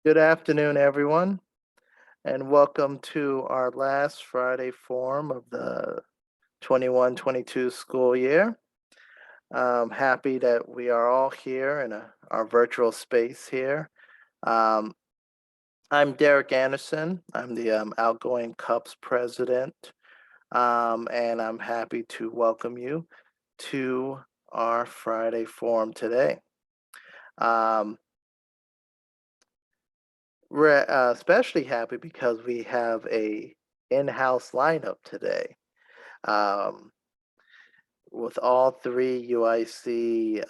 Good afternoon, everyone, and welcome to our last Friday forum of the 21-22 school year. I'm happy that we are all here in our virtual space here. Um, I'm Derek Anderson. I'm the outgoing CUPPS president, and I'm happy to welcome you to our Friday forum today. Um, we're especially happy because we have a in-house lineup today. Um, with all three UIC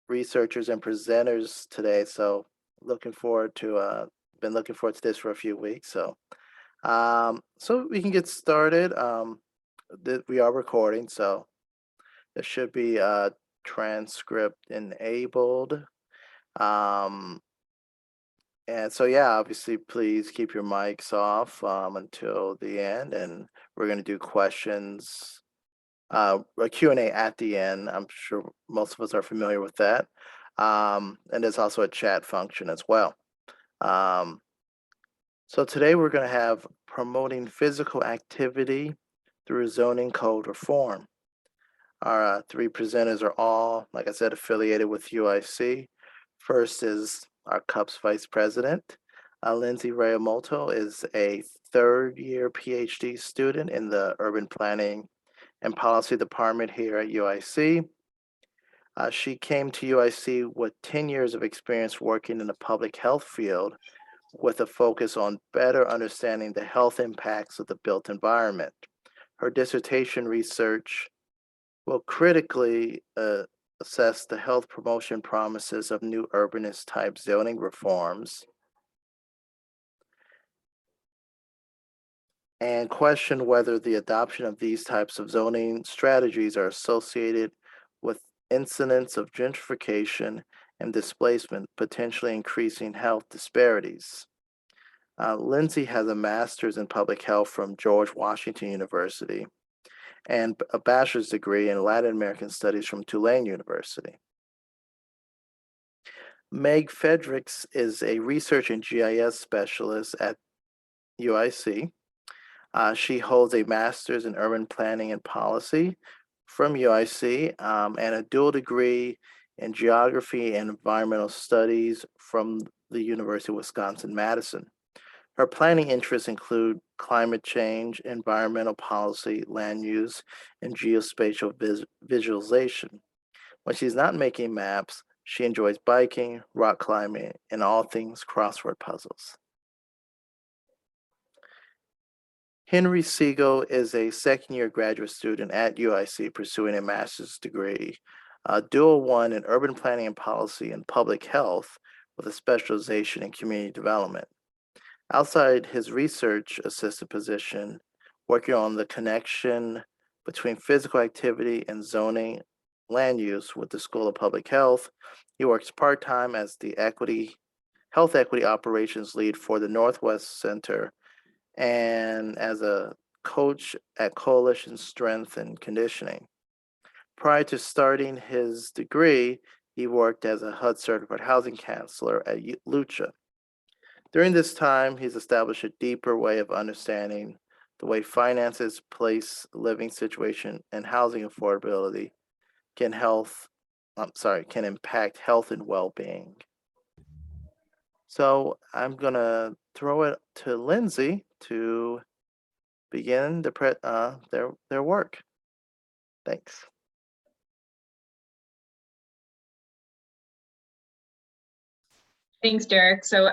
researchers and presenters today. So looking forward to been looking forward to this for a few weeks. So we can get started. We are recording, so there should be a transcript enabled. Um, and so yeah, obviously please keep your mics off until the end, and we're going to do questions a Q&A at the end. I'm sure most of us are familiar with that. And there's also a chat function as well. So today we're going to have promoting physical activity through zoning code reform. Our three presenters are all, like I said, affiliated with UIC. First is our CUPPS Vice President. Lindsey Realmuto is a third-year PhD student in the Urban Planning and Policy Department here at UIC. She came to UIC with 10 years of experience working in the public health field with a focus on better understanding the health impacts of the built environment. Her dissertation research will critically assess the health promotion promises of new urbanist type zoning reforms and question whether the adoption of these types of zoning strategies are associated with incidents of gentrification and displacement, potentially increasing health disparities. Lindsey has a master's in public health from George Washington University and a bachelor's degree in Latin American studies from Tulane University. Meg Fredericks is a research and GIS specialist at UIC. She holds a master's in urban planning and policy from UIC and a dual degree in geography and environmental studies from the University of Wisconsin-Madison. Her planning interests include climate change, environmental policy, land use, and geospatial visualization. When she's not making maps, she enjoys biking, rock climbing, and all things crossword puzzles. Henry Siegel is a second-year graduate student at UIC pursuing a master's degree, dual one in urban planning and policy and public health with a specialization in community development. Outside his research assistant position, working on the connection between physical activity and zoning land use with the School of Public Health, he works part-time as the health equity operations lead for the Northwest Center and as a coach at Coalition Strength and Conditioning. Prior to starting his degree, he worked as a HUD certified housing counselor at Lucha. During this time, he's established a deeper way of understanding the way finances, place, living situation, and housing affordability can impact health and well-being. So I'm gonna throw it to Lindsey to begin their work. Thanks. Thanks, Derek. So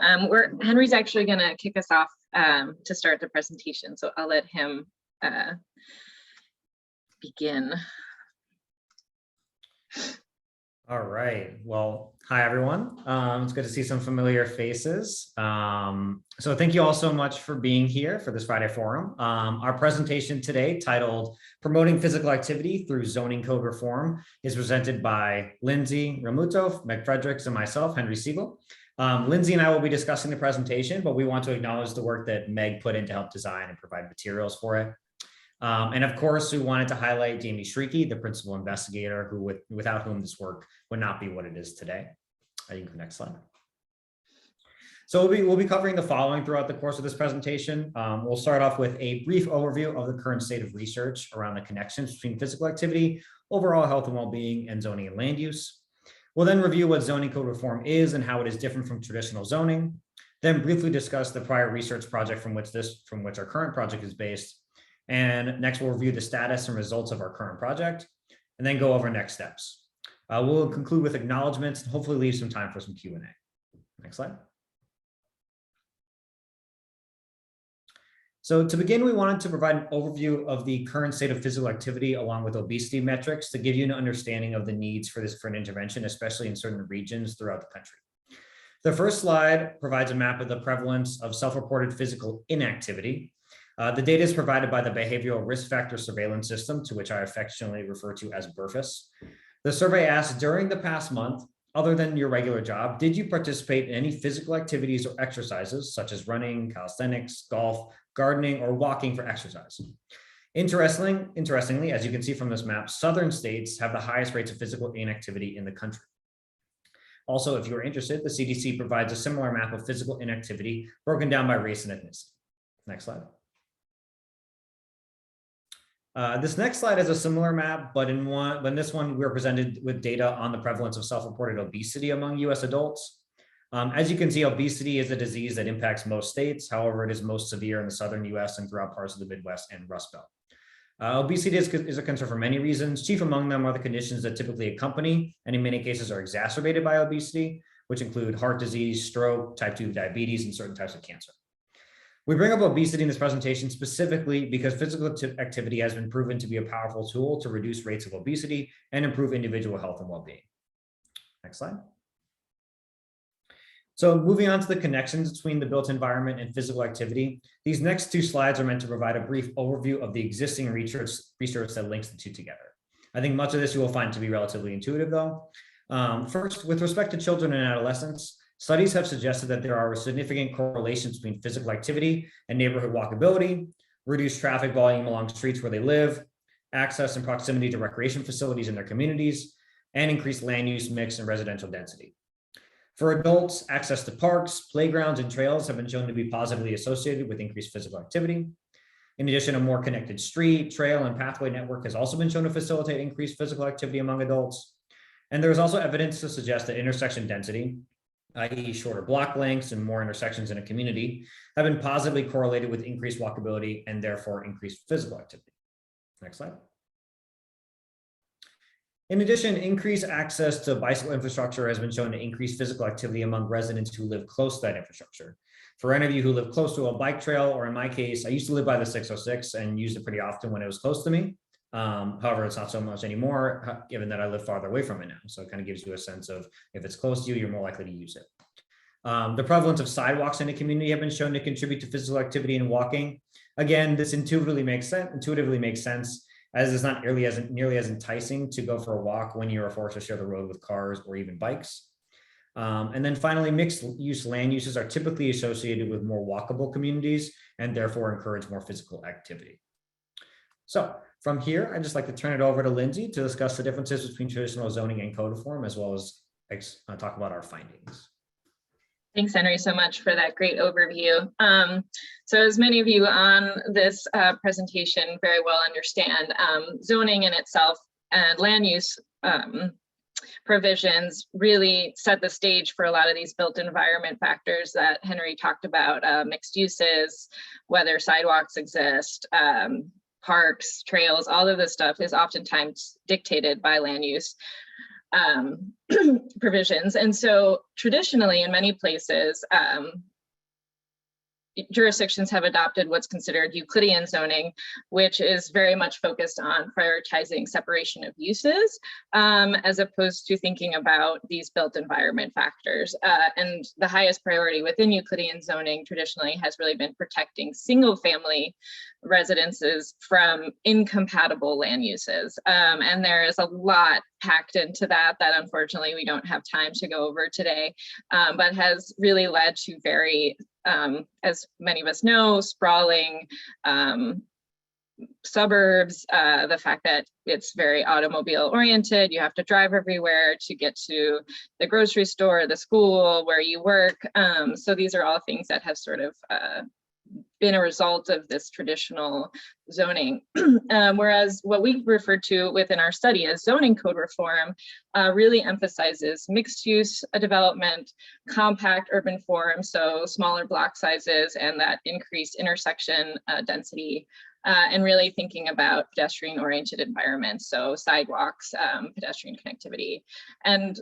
Henry's actually going to kick us off to start the presentation. So I'll let him begin. All right. Well, hi, everyone. It's good to see some familiar faces. So thank you all so much for being here for this Friday Forum. Our presentation today, titled Promoting Physical Activity Through Zoning Code Reform, is presented by Lindsey Realmuto, Meg Fredericks, and myself, Henry Siegel. Lindsey and I will be discussing the presentation, but we want to acknowledge the work that Meg put in to help design and provide materials for it. And of course, we wanted to highlight Jamie Shrieky, the principal investigator, who without whom this work would not be what it is today. You can go next slide. So we'll be covering the following throughout the course of this presentation. We'll start off with a brief overview of the current state of research around the connections between physical activity, overall health and well-being, and zoning and land use. We'll then review what zoning code reform is and how it is different from traditional zoning. Then briefly discuss the prior research project from which our current project is based. And next we'll review the status and results of our current project, and then go over next steps. We'll conclude with acknowledgements and hopefully leave some time for some Q&A. Next slide. So to begin, we wanted to provide an overview of the current state of physical activity along with obesity metrics to give you an understanding of the needs for an intervention, especially in certain regions throughout the country. The first slide provides a map of the prevalence of self-reported physical inactivity. The data is provided by the Behavioral Risk Factor Surveillance System, to which I affectionately refer to as BRFIS. The survey asked, during the past month, other than your regular job, did you participate in any physical activities or exercises such as running, calisthenics, golf, gardening, or walking for exercise? Interestingly, as you can see from this map, southern states have the highest rates of physical inactivity in the country. Also, if you're interested, the CDC provides a similar map of physical inactivity broken down by race and ethnicity. Next slide. This next slide is a similar map, but in this one, we're presented with data on the prevalence of self-reported obesity among US adults. As you can see, obesity is a disease that impacts most states. However, it is most severe in the southern US and throughout parts of the Midwest and Rust Belt. Obesity is a concern for many reasons. Chief among them are the conditions that typically accompany and in many cases are exacerbated by obesity, which include heart disease, stroke, type 2 diabetes, and certain types of cancer. We bring up obesity in this presentation specifically because physical activity has been proven to be a powerful tool to reduce rates of obesity and improve individual health and well-being. Next slide. So moving on to the connections between the built environment and physical activity, these next two slides are meant to provide a brief overview of the existing research that links the two together. I think much of this you will find to be relatively intuitive though. First, with respect to children and adolescents, studies have suggested that there are significant correlations between physical activity and neighborhood walkability, reduced traffic volume along streets where they live, access and proximity to recreation facilities in their communities, and increased land use mix and residential density. For adults, access to parks, playgrounds, and trails have been shown to be positively associated with increased physical activity. In addition, a more connected street, trail, and pathway network has also been shown to facilitate increased physical activity among adults. And there is also evidence to suggest that intersection density, i.e. shorter block lengths and more intersections in a community, have been positively correlated with increased walkability and therefore increased physical activity. Next slide. In addition, increased access to bicycle infrastructure has been shown to increase physical activity among residents who live close to that infrastructure. For any of you who live close to a bike trail, or in my case, I used to live by the 606 and used it pretty often when it was close to me. However, it's not so much anymore, given that I live farther away from it now. So it kind of gives you a sense of if it's close to you, you're more likely to use it. The prevalence of sidewalks in a community have been shown to contribute to physical activity and walking. Again, this intuitively makes sense, as it's not nearly as enticing to go for a walk when you are forced to share the road with cars or even bikes. And then finally, mixed use land uses are typically associated with more walkable communities and therefore encourage more physical activity. So from here, I'd just like to turn it over to Lindsey to discuss the differences between traditional zoning and code reform, as well as talk about our findings. Thanks, Henry, so much for that great overview. So as many of you on this presentation very well understand, zoning in itself and land use provisions really set the stage for a lot of these built environment factors that Henry talked about, mixed uses, whether sidewalks exist, parks, trails, all of this stuff is oftentimes dictated by land use provisions. And so traditionally in many places, jurisdictions have adopted what's considered Euclidean zoning, which is very much focused on prioritizing separation of uses, as opposed to thinking about these built environment factors. And the highest priority within Euclidean zoning traditionally has really been protecting single family residences from incompatible land uses. And there is a lot packed into that unfortunately we don't have time to go over today, but has really led to very, as many of us know, sprawling suburbs, the fact that it's very automobile oriented, you have to drive everywhere to get to the grocery store, the school, where you work. So these are all things that have sort of been a result of this traditional zoning. Whereas what we refer to within our study as zoning code reform really emphasizes mixed use development, compact urban form, so smaller block sizes and that increased intersection density, and really thinking about pedestrian oriented environments, so sidewalks, pedestrian connectivity. And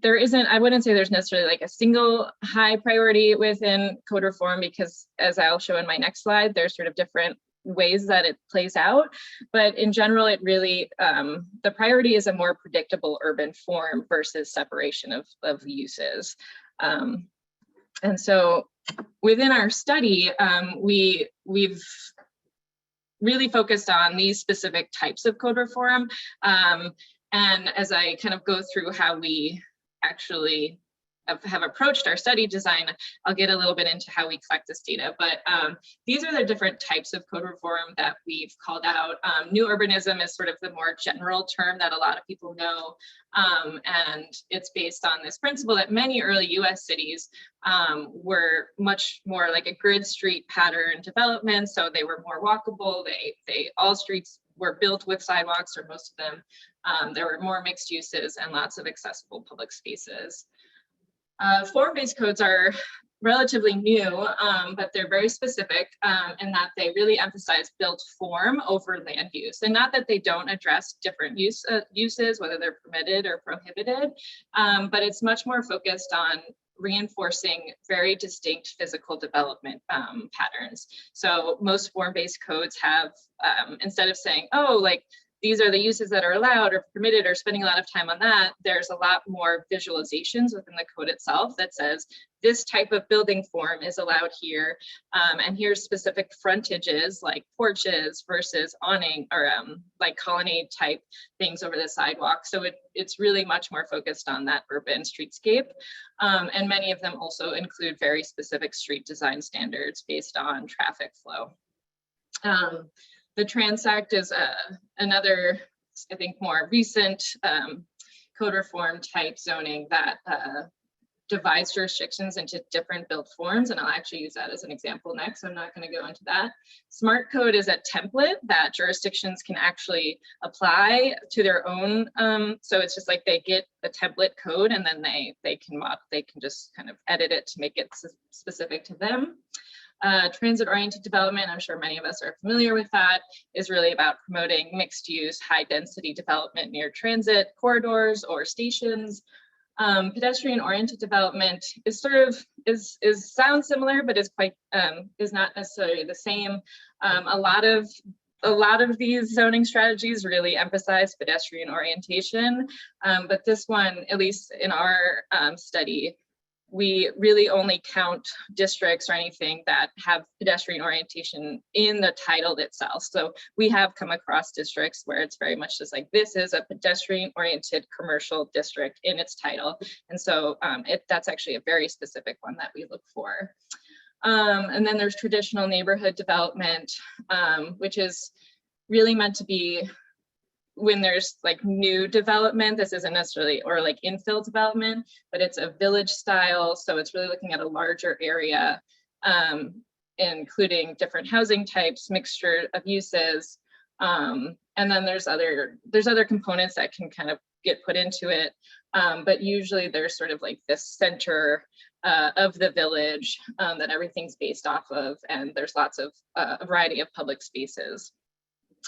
there isn't, I wouldn't say there's necessarily like a single high priority within code reform, because as I'll show in my next slide, there's sort of different ways that it plays out. But in general, it really, the priority is a more predictable urban form versus separation of uses. And so within our study, we've really focused on these specific types of code reform. And as I kind of go through how we actually have approached our study design, I'll get a little bit into how we collect this data. But these are the different types of code reform that we've called out. New urbanism is sort of the more general term that a lot of people know. And it's based on this principle that many early US cities were much more like a grid street pattern development. So they were more walkable. They all streets were built with sidewalks, or most of them. There were more mixed uses and lots of accessible public spaces. Form-based codes are relatively new, but they're very specific in that they really emphasize built form over land use. And not that they don't address different uses, whether they're permitted or prohibited, but it's much more focused on reinforcing very distinct physical development patterns. So most form-based codes have, instead of saying, oh, like, these are the uses that are allowed or permitted, or spending a lot of time on that, there's a lot more visualizations within the code itself that says this type of building form is allowed here. And here's specific frontages like porches versus awning, or like colonnade type things over the sidewalk. So it's really much more focused on that urban streetscape. And many of them also include very specific street design standards based on traffic flow. The Transect is another, I think, more recent code reform type zoning that divides jurisdictions into different built forms. And I'll actually use that as an example next. So I'm not going to go into that. Smart code is a template that jurisdictions can actually apply to their own. So it's just like they get a template code, and then they can just kind of edit it to make it specific to them. Transit-oriented development, I'm sure many of us are familiar with that, is really about promoting mixed-use, high-density development near transit corridors or stations. Pedestrian-oriented development is sort of sounds similar, but is quite is not necessarily the same. A lot of these zoning strategies really emphasize pedestrian orientation, but this one, at least in our study, we really only count districts or anything that have pedestrian orientation in the title itself. So we have come across districts where it's very much just like, this is a pedestrian oriented commercial district in its title. And so that's actually a very specific one that we look for. And then there's traditional neighborhood development, which is really meant to be when there's like new development. This isn't necessarily, or like infill development, but it's a village style. So it's really looking at a larger area, including different housing types, mixture of uses. And then there's other components that can kind of get put into it. But usually there's sort of like this center of the village that everything's based off of. And there's lots of a variety of public spaces.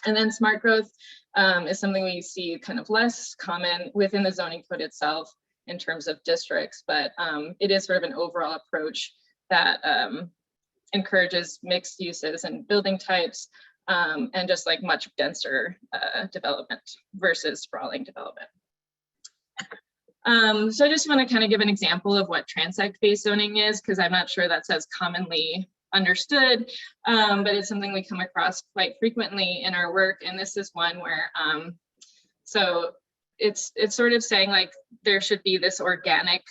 And then smart growth is something we see kind of less common within the zoning code itself in terms of districts, but it is sort of an overall approach that encourages mixed uses and building types, and just like much denser development versus sprawling development. So I just want to kind of give an example of what transect-based zoning is, because I'm not sure that's as commonly understood, but it's something we come across quite frequently in our work. And this is one where, so it's sort of saying like there should be this organic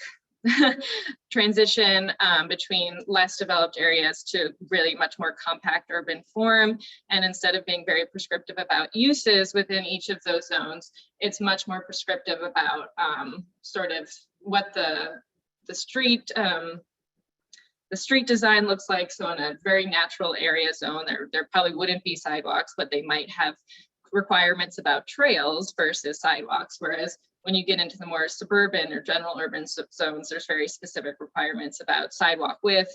transition between less developed areas to really much more compact urban form. And instead of being very prescriptive about uses within each of those zones, it's much more prescriptive about sort of what the street design looks like. So in a very natural area zone, there probably wouldn't be sidewalks, but they might have requirements about trails versus sidewalks. Whereas when you get into the more suburban or general urban zones, there's very specific requirements about sidewalk width,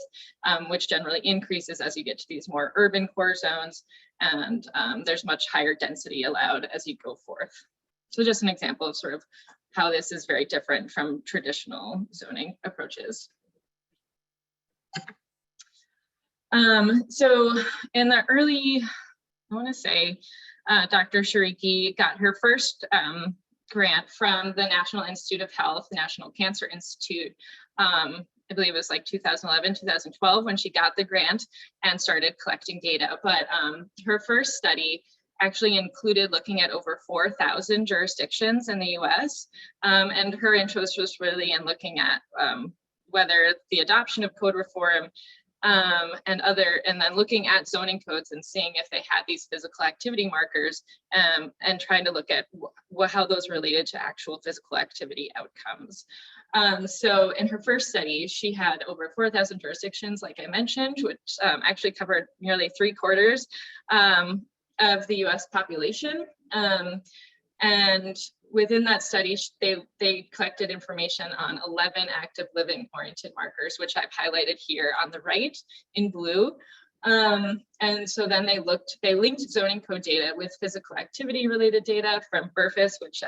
which generally increases as you get to these more urban core zones. And there's much higher density allowed as you go forth. So just an example of sort of how this is very different from traditional zoning approaches. So in the early, I want to say, Dr. Shariki got her first grant from the National Institute of Health, the National Cancer Institute. I believe it was like 2011, 2012 when she got the grant and started collecting data. But her first study actually included looking at over 4,000 jurisdictions in the US. And her interest was really in looking at whether the adoption of code reform and then looking at zoning codes and seeing if they had these physical activity markers and trying to look at how those related to actual physical activity outcomes. So in her first study, she had over 4,000 jurisdictions, like I mentioned, which actually covered nearly 3/4 of the US population. And within that study, they collected information on 11 active living oriented markers, which I've highlighted here on the right in blue. And so then they linked zoning code data with physical activity related data from BRFIS, which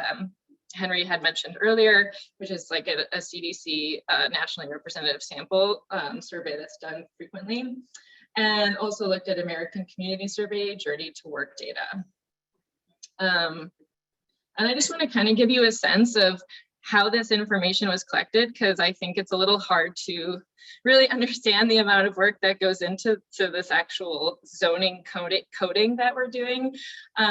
Henry had mentioned earlier, which is like a CDC nationally representative sample survey that's done frequently. And also looked at American Community Survey Journey to Work data. And I just want to kind of give you a sense of how this information was collected, because I think it's a little hard to really understand the amount of work that goes into this actual zoning coding that we're doing.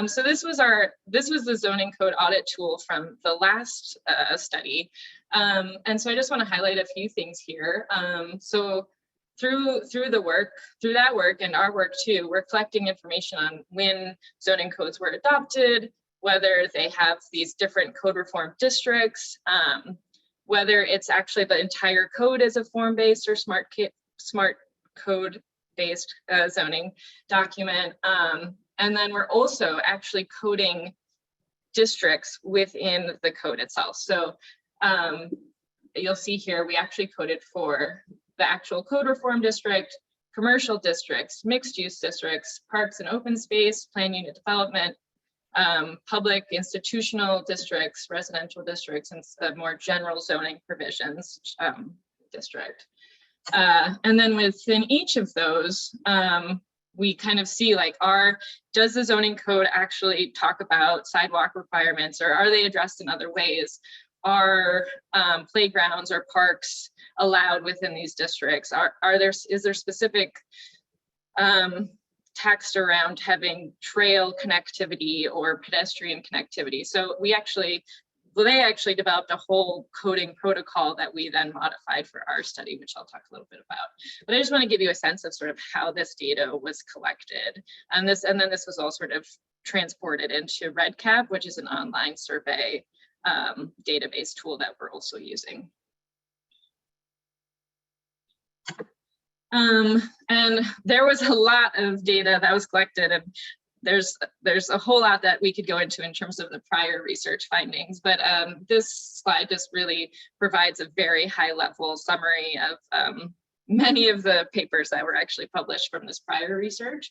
So this was the zoning code audit tool from the last study. And so I just want to highlight a few things here. So through that work and our work too, we're collecting information on when zoning codes were adopted, whether they have these different code reform districts, whether it's actually the entire code as a form-based or smart code-based zoning document. And then we're also actually coding districts within the code itself. So you'll see here, we actually coded for the actual code reform district, commercial districts, mixed use districts, parks and open space, plan unit development, public institutional districts, residential districts, and more general zoning provisions district. And then within each of those, we kind of see like, does the zoning code actually talk about sidewalk requirements, or are they addressed in other ways? Are playgrounds or parks allowed within these districts? Is there specific text around having trail connectivity or pedestrian connectivity? So they actually developed a whole coding protocol that we then modified for our study, which I'll talk a little bit about. But I just want to give you a sense of sort of how this data was collected. And then this was all sort of transported into REDCap, which is an online survey database tool that we're also using. And there was a lot of data that was collected, and there's a whole lot that we could go into in terms of the prior research findings, but this slide just really provides a very high level summary of many of the papers that were actually published from this prior research.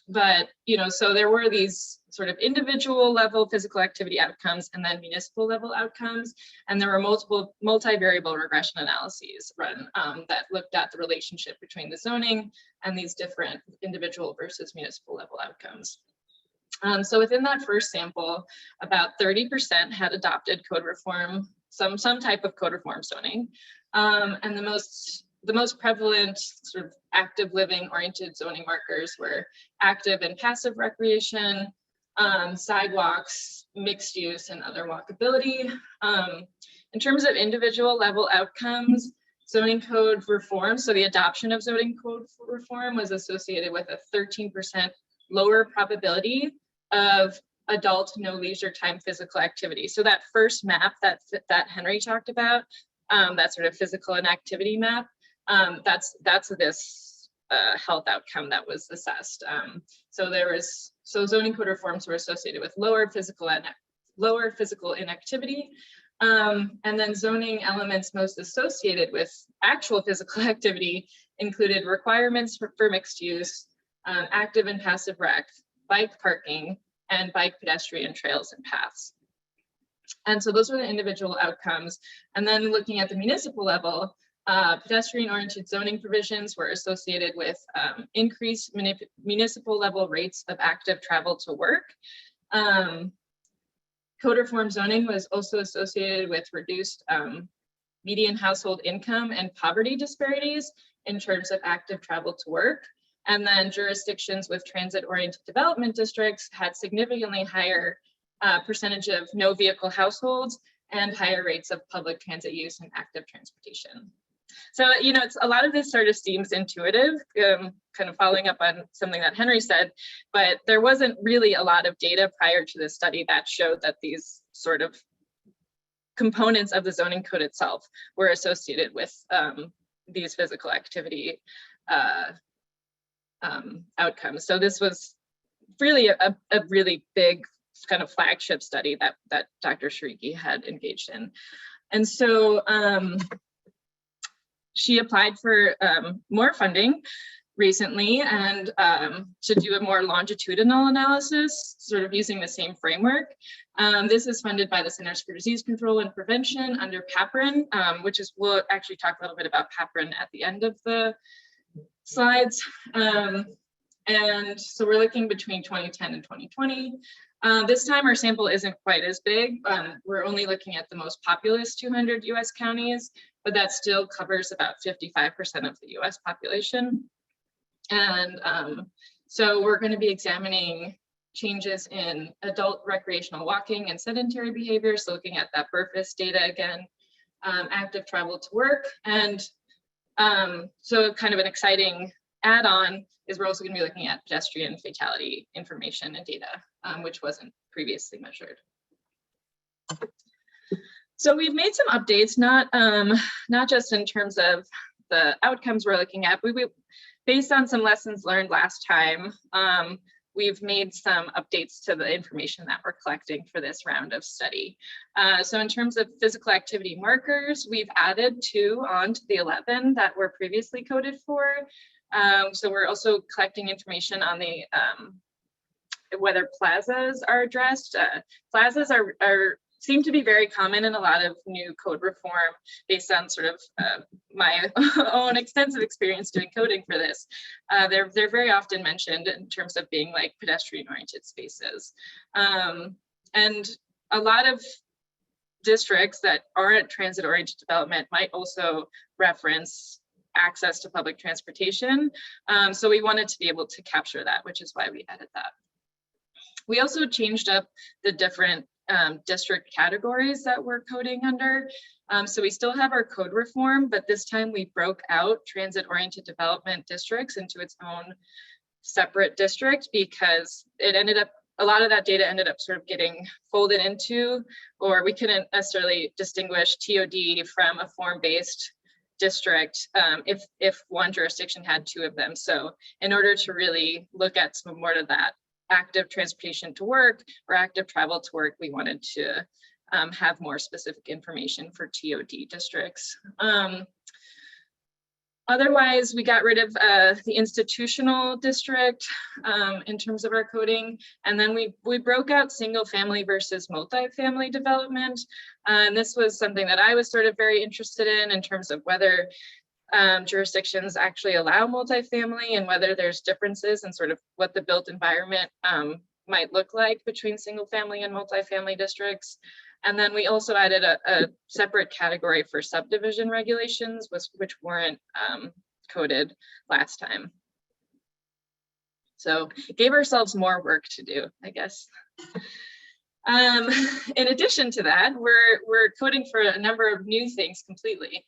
But, so there were these sort of individual level physical activity outcomes and then municipal level outcomes. And there were multiple multivariable regression analyses run that looked at the relationship between the zoning and these different individual versus municipal level outcomes. So within that first sample, about 30% had adopted code reform, some type of code reform zoning. And the most prevalent sort of active living oriented zoning markers were active and passive sidewalks, mixed use, and other walkability. And In terms of individual level outcomes, zoning code reform, so the adoption of zoning code reform was associated with a 13% lower probability of adult no leisure time physical activity. So that first map that Henry talked about, that sort of physical inactivity map, that's this health outcome that was assessed. So zoning code reforms were associated with lower physical inactivity, and then zoning elements most associated with actual physical activity included requirements for mixed use, active and passive rec, bike parking, and bike pedestrian trails and paths. And so those were the individual outcomes. And then looking at the municipal level, pedestrian-oriented zoning provisions were associated with increased municipal level rates of active travel to work. Code reform zoning was also associated with reduced median household income and poverty disparities in terms of active travel to work. And then jurisdictions with transit-oriented development districts had significantly higher percentage of no vehicle households and higher rates of public transit use and active transportation. So, you know, a lot of this sort of seems intuitive, kind of following up on something that Henry said, but there wasn't really a lot of data prior to this study that showed that these sort of components of the zoning code itself were associated with these physical activity outcomes. So this was really a really big kind of flagship study that Dr. Shariki had engaged in. And so she applied for more funding recently and to do a more longitudinal analysis, sort of using the same framework. This is funded by the Centers for Disease Control and Prevention under PAPRN, which is, we'll actually talk a little bit about PAPRN at the end of the slides. And so we're looking between 2010 and 2020. This time our sample isn't quite as big. We're only looking at the most populous 200 US counties, but that still covers about 55% of the US population. And so we're going to be examining changes in adult recreational walking and sedentary behaviors, so looking at that BRFIS data again, active travel to work. And so kind of an exciting add-on is we're also going to be looking at pedestrian fatality information and data, which wasn't previously measured. So we've made some updates, not just in terms of the outcomes we're looking at, but based on some lessons learned last time, we've made some updates to the information that we're collecting for this round of study. So in terms of physical activity markers, we've added 2 onto the 11 that were previously coded for. So we're also collecting information on the whether plazas are addressed. Plazas seem to be very common in a lot of new code reform based on sort of my own extensive experience doing coding for this. They're very often mentioned in terms of being like pedestrian-oriented spaces. And a lot of districts that aren't transit-oriented development might also reference access to public transportation. So we wanted to be able to capture that, which is why we added that. We also changed up the different district categories that we're coding under. So we still have our code reform, but this time we broke out transit-oriented development districts into its own separate district because it ended up, a lot of that data ended up sort of getting folded into, or we couldn't necessarily distinguish TOD from a form-based district if one jurisdiction had 2 of them. So in order to really look at some more of that active transportation to work or active travel to work, we wanted to have more specific information for TOD districts. Otherwise, we got rid of the institutional district in terms of our coding, and then we broke out single family versus multifamily development. And this was something that I was sort of very interested in terms of whether jurisdictions actually allow multifamily and whether there's differences in sort of what the built environment might look like between single family and multifamily districts. And then we also added a separate category for subdivision regulations, which weren't coded last time. So gave ourselves more work to do, I guess. In addition to that, we're coding for a number of new things completely.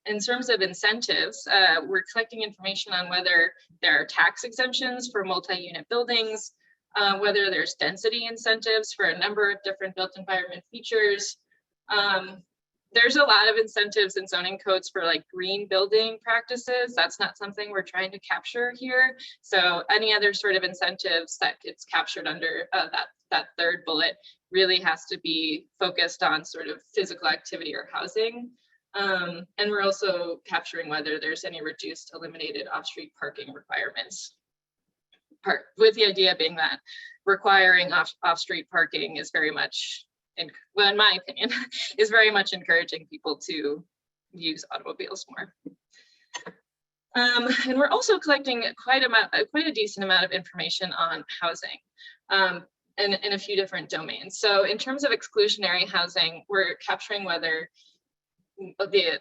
In terms of incentives, we're collecting information on whether there are tax exemptions for multi-unit buildings, whether there's density incentives for a number of different built environment features. There's a lot of incentives in zoning codes for like green building practices. That's not something we're trying to capture here. So any other sort of incentives that gets captured under that third bullet really has to be focused on sort of physical activity or housing. And we're also capturing whether there's any reduced, eliminated off-street parking requirements. With the idea being that requiring off-street parking is very much, well, in my opinion, is very much encouraging people to use automobiles more. And we're also collecting quite a decent amount of information on housing in a few different domains. So in terms of exclusionary housing, we're capturing whether the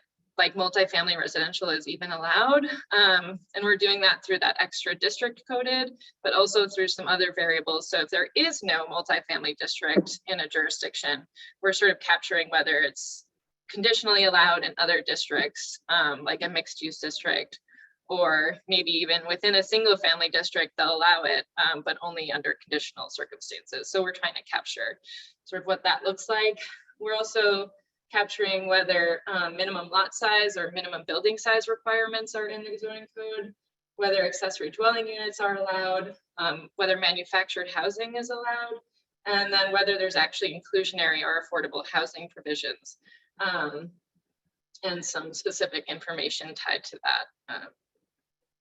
multifamily residential is even allowed. And we're doing that through that extra district coded, but also through some other variables. So if there is no multifamily district in a jurisdiction, we're sort of capturing whether it's conditionally allowed in other districts, like a mixed use district, or maybe even within a single family district, they'll allow it, but only under conditional circumstances. So we're trying to capture sort of what that looks like. We're also capturing whether minimum lot size or minimum building size requirements are in the zoning code, whether accessory dwelling units are allowed, whether manufactured housing is allowed, and then whether there's actually inclusionary or affordable housing provisions, and some specific information tied to that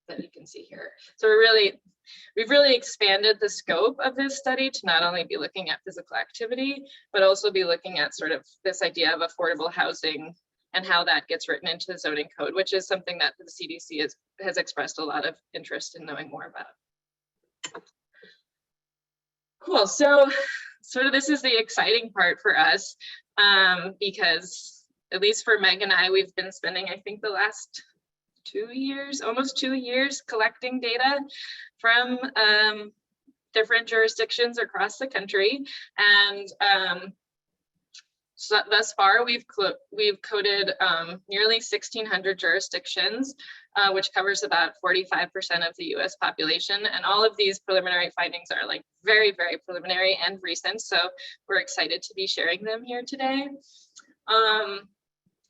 that you can see here. So we've really expanded the scope of this study to not only be looking at physical activity, but also be looking at sort of this idea of affordable housing and how that gets written into the zoning code, which is something that the CDC has expressed a lot of interest in knowing more about. Cool, so sort of this is the exciting part for us, because at least for Meg and I, we've been spending, I think, the last 2 years, almost 2 years, collecting data from different jurisdictions across the country. And so thus far, we've coded nearly 1,600 jurisdictions, which covers about 45% of the US population. And all of these preliminary findings are like very, very preliminary and recent. So we're excited to be sharing them here today.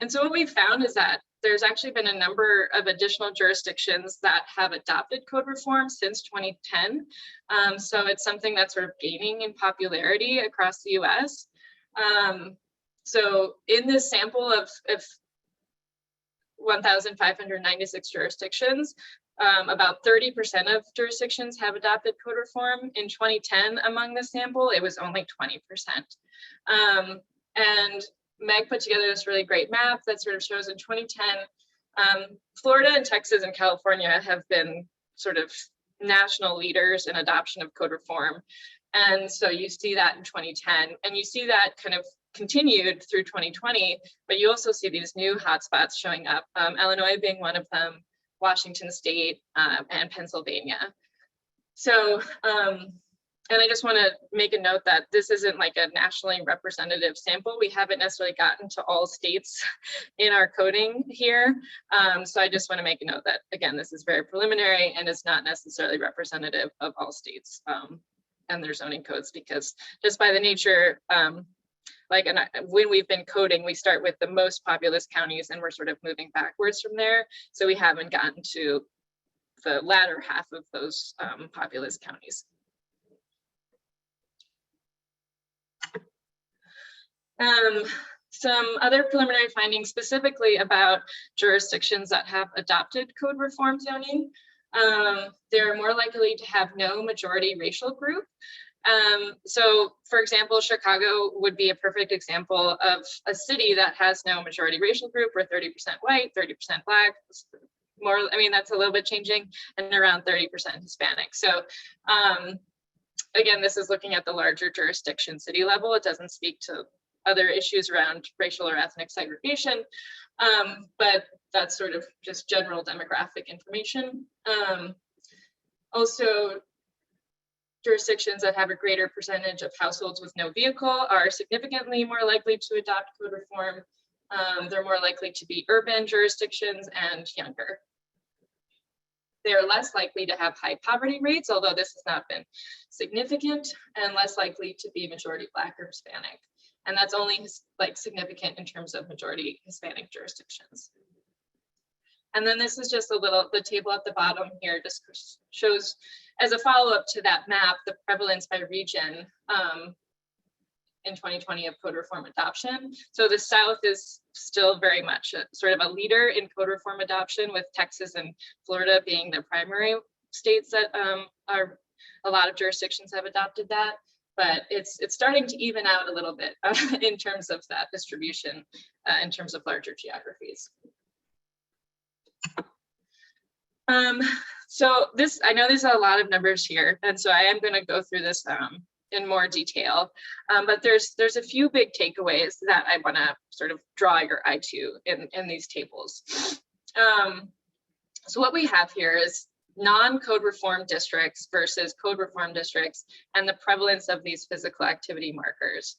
And so what we found is that there's actually been a number of additional jurisdictions that have adopted code reform since 2010. So it's something that's sort of gaining in popularity across the US. So in this sample of 1,596 jurisdictions, about 30% of jurisdictions have adopted code reform. In 2010, among the sample, it was only 20%. And Meg put together this really great map that sort of shows in 2010, Florida and Texas and California have been sort of national leaders in adoption of code reform. And so you see that in 2010, and you see that kind of continued through 2020, but you also see these new hotspots showing up, Illinois being one of them, Washington State, and Pennsylvania. So, and I just want to make a note that this isn't like a nationally representative sample. We haven't necessarily gotten to all states in our coding here. So I just want to make a note that, again, this is very preliminary and is not necessarily representative of all states and their zoning codes, because just by the nature, when we've been coding, we start with the most populous counties and we're sort of moving backwards from there. So we haven't gotten to the latter half of those populous counties. Some other preliminary findings specifically about jurisdictions that have adopted code reform zoning. They're more likely to have no majority racial group. So for example, Chicago would be a perfect example of a city that has no majority racial group. We're 30% white, 30% black, more, I mean, that's a little bit changing, and around 30% Hispanic. So again, this is looking at the larger jurisdiction city level. It doesn't speak to other issues around racial or ethnic segregation, but that's sort of just general demographic information. Also, jurisdictions that have a greater percentage of households with no vehicle are significantly more likely to adopt code reform. They're more likely to be urban jurisdictions and younger. They are less likely to have high poverty rates, although this has not been significant, and less likely to be majority Black or Hispanic. And that's only like significant in terms of majority Hispanic jurisdictions. And then this is just the table at the bottom here just shows, as a follow-up to that map, the prevalence by region in 2020 of code reform adoption. So the South is still very much sort of a leader in code reform adoption, with Texas and Florida being the primary states that are, a lot of jurisdictions have adopted that. But it's starting to even out a little bit in terms of that distribution, in terms of larger geographies. So this, I know there's a lot of numbers here, and so I am going to go through this in more detail, but there's a few big takeaways that I want to sort of draw your eye to in these tables. So what we have here is non-code reform districts versus code reform districts and the prevalence of these physical activity markers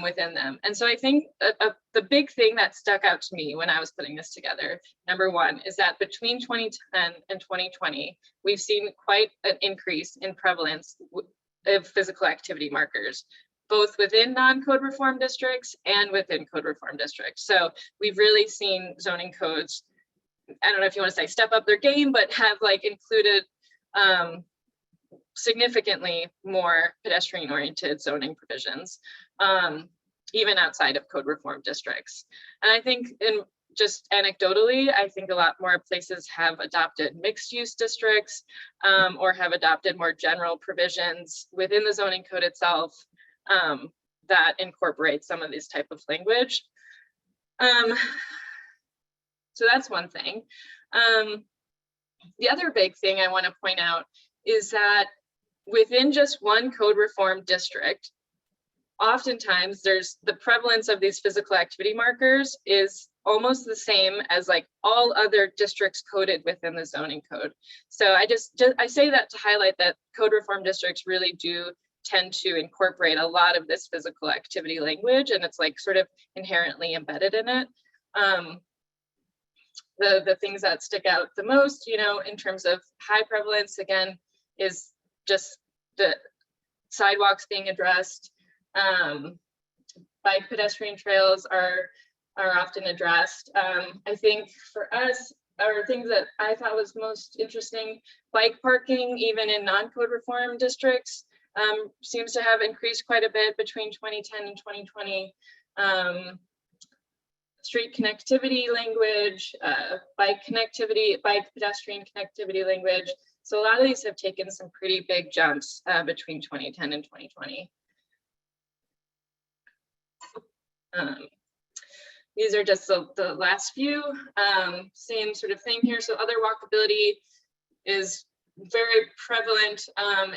within them. And so I think the big thing that stuck out to me when I was putting this together, number one, is that between 2010 and 2020, we've seen quite an increase in prevalence of physical activity markers, both within non-code reform districts and within code reform districts. So we've really seen zoning codes, I don't know if you want to say step up their game, but have like included significantly more pedestrian oriented zoning provisions, even outside of code reform districts. And I think just anecdotally, I think a lot more places have adopted mixed use districts or have adopted more general provisions within the zoning code itself that incorporate some of this type of language. So that's one thing. The other big thing I want to point out is that within just one code reform district, oftentimes there's the prevalence of these physical activity markers is almost the same as like all other districts coded within the zoning code. So I say that to highlight that code reform districts really do tend to incorporate a lot of this physical activity language, and it's like sort of inherently embedded in it. The things that stick out the most, you know, in terms of high prevalence, again, is just the sidewalks being addressed. Bike pedestrian trails are often addressed. I think for us, are things that I thought was most interesting, bike parking, even in non-code reform districts, seems to have increased quite a bit between 2010 and 2020. Street connectivity language, bike pedestrian connectivity language. So a lot of these have taken some pretty big jumps between 2010 and 2020. These are just the last few, same sort of thing here. So other walkability is very prevalent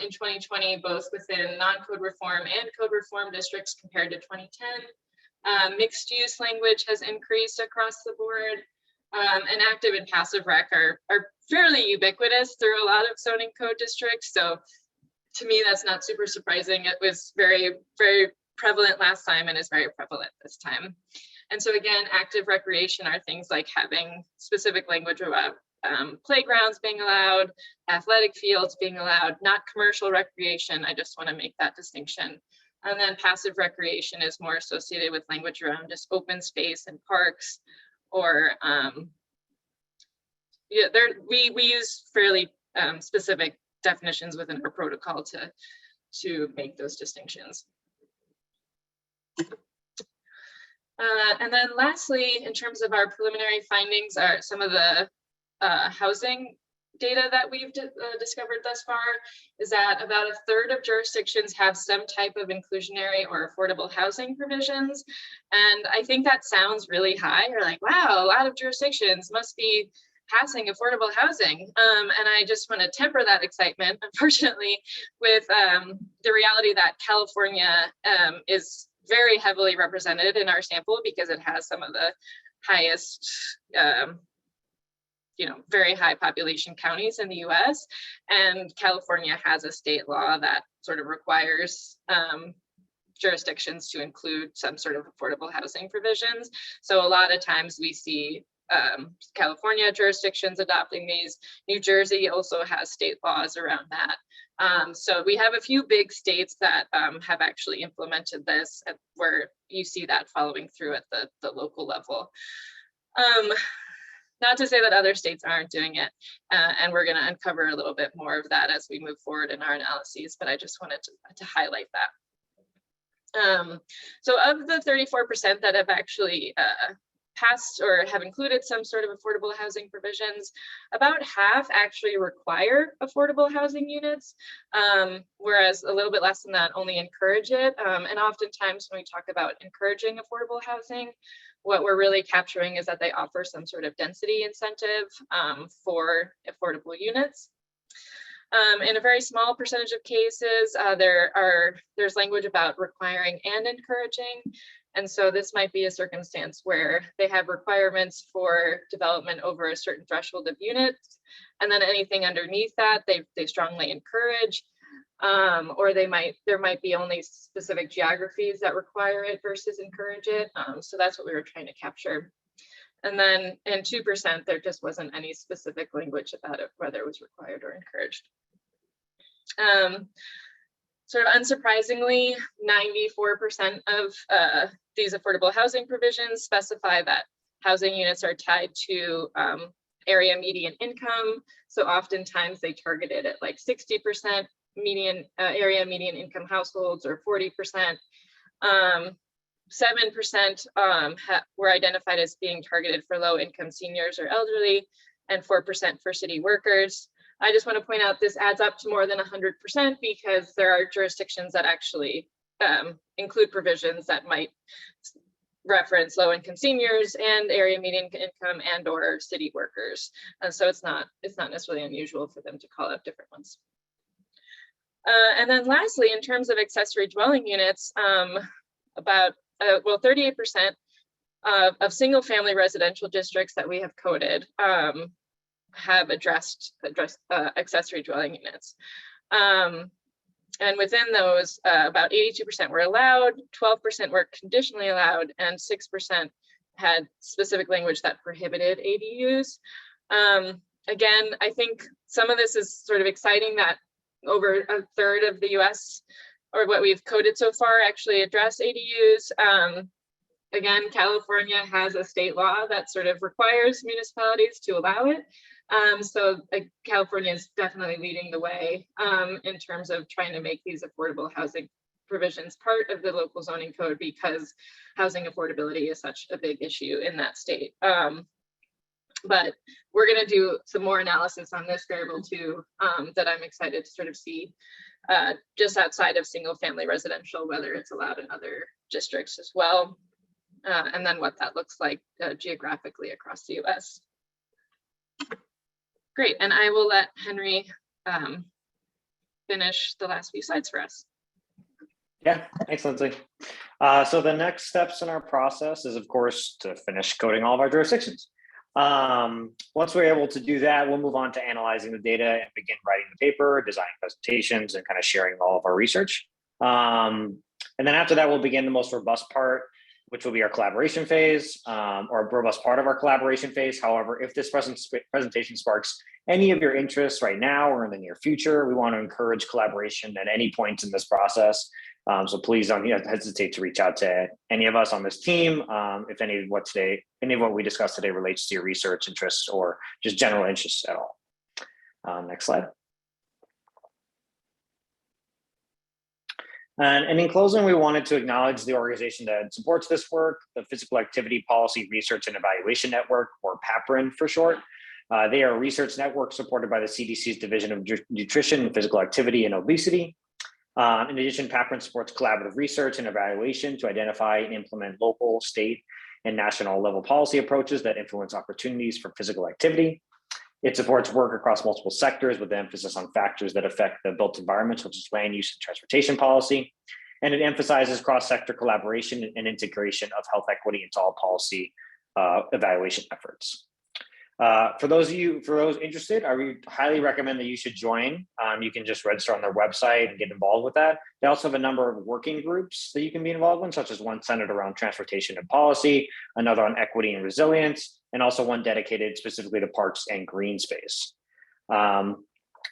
in 2020, both within non-code reform and code reform districts compared to 2010. Mixed use language has increased across the board, and active and passive rec are fairly ubiquitous through a lot of zoning code districts. So to me, that's not super surprising. It was very, very prevalent last time and is very prevalent this time. And so again, active recreation are things like having specific language about playgrounds being allowed, athletic fields being allowed, not commercial recreation. I just want to make that distinction. And then passive recreation is more associated with language around just open space and parks, or yeah, we use fairly specific definitions within our protocol to make those distinctions. And then lastly, in terms of our preliminary findings, are some of the housing data that we've discovered thus far is that about a third of jurisdictions have some type of inclusionary or affordable housing provisions. And I think that sounds really high. You're like, wow, a lot of jurisdictions must be passing affordable housing. And I just want to temper that excitement, unfortunately, with the reality that California is very heavily represented in our sample because it has some of the highest very high population counties in the US, and California has a state law that sort of requires jurisdictions to include some sort of affordable housing provisions. So a lot of times we see California jurisdictions adopting these. New Jersey also has state laws around that. So we have a few big states that have actually implemented this, where you see that following through at the local level. Not to say that other states aren't doing it, and we're going to uncover a little bit more of that as we move forward in our analyses, but I just wanted to highlight that. So of the 34% that have actually passed or have included some sort of affordable housing provisions, about half actually require affordable housing units, whereas a little bit less than that only encourage it. And oftentimes when we talk about encouraging affordable housing, what we're really capturing is that they offer some sort of density incentive for affordable units. In a very small percentage of cases, there's language about requiring and encouraging. And so this might be a circumstance where they have requirements for development over a certain threshold of units, and then anything underneath that, they strongly encourage, or there might be only specific geographies that require it versus encourage it. So that's what we were trying to capture. And then in 2%, there just wasn't any specific language about it, whether it was required or encouraged. Sort of unsurprisingly, 94% of these affordable housing provisions specify that housing units are tied to area median income. So oftentimes they target it at like 60% median area median income households, or 40%. 7% were identified as being targeted for low income seniors or elderly, and 4% for city workers. I just want to point out this adds up to more than 100% because there are jurisdictions that actually include provisions that might reference low income seniors and area median income and or city workers. And so it's not necessarily unusual for them to call out different ones. And then lastly, in terms of accessory dwelling units, about 38% of single family residential districts that we have coded have addressed accessory dwelling units. And within those, about 82% were allowed, 12% were conditionally allowed, and 6% had specific language that prohibited ADUs. Again, I think some of this is sort of exciting that over a third of the US, or what we've coded so far, actually address ADUs. Again, California has a state law that sort of requires municipalities to allow it. So California is definitely leading the way in terms of trying to make these affordable housing provisions part of the local zoning code, because housing affordability is such a big issue in that state. But we're going to do some more analysis on this variable too, that I'm excited to sort of see just outside of single family residential, whether it's allowed in other districts as well. And then what that looks like geographically across the US. Great, and I will let Henry finish the last few slides for us. Yeah, thanks, Lindsay. So the next steps in our process is, of course, to finish coding all of our jurisdictions. Once we're able to do that, we'll move on to analyzing the data and begin writing the paper, designing presentations, and kind of sharing all of our research. And then after that, we'll begin the most robust part, which will be our collaboration phase, or a robust part of our collaboration phase. However, if this presentation sparks any of your interests right now or in the near future, we want to encourage collaboration at any point in this process. So please don't hesitate to reach out to any of us on this team if any of what we discussed today relates to your research interests or just general interests at all. Next slide. And in closing, we wanted to acknowledge the organization that supports this work, the Physical Activity Policy Research and Evaluation Network, or PAPRN for short. They are a research network supported by the CDC's Division of Nutrition, Physical Activity, and Obesity. In addition, PAPRN supports collaborative research and evaluation to identify and implement local, state, and national level policy approaches that influence opportunities for physical activity. It supports work across multiple sectors with emphasis on factors that affect the built environment, such as land use and transportation policy. And it emphasizes cross-sector collaboration and integration of health equity into all policy evaluation efforts. For those interested, I would highly recommend that you should join. You can just register on their website and get involved with that. They also have a number of working groups that you can be involved in, such as one centered around transportation and policy, another on equity and resilience, and also one dedicated specifically to parks and green space.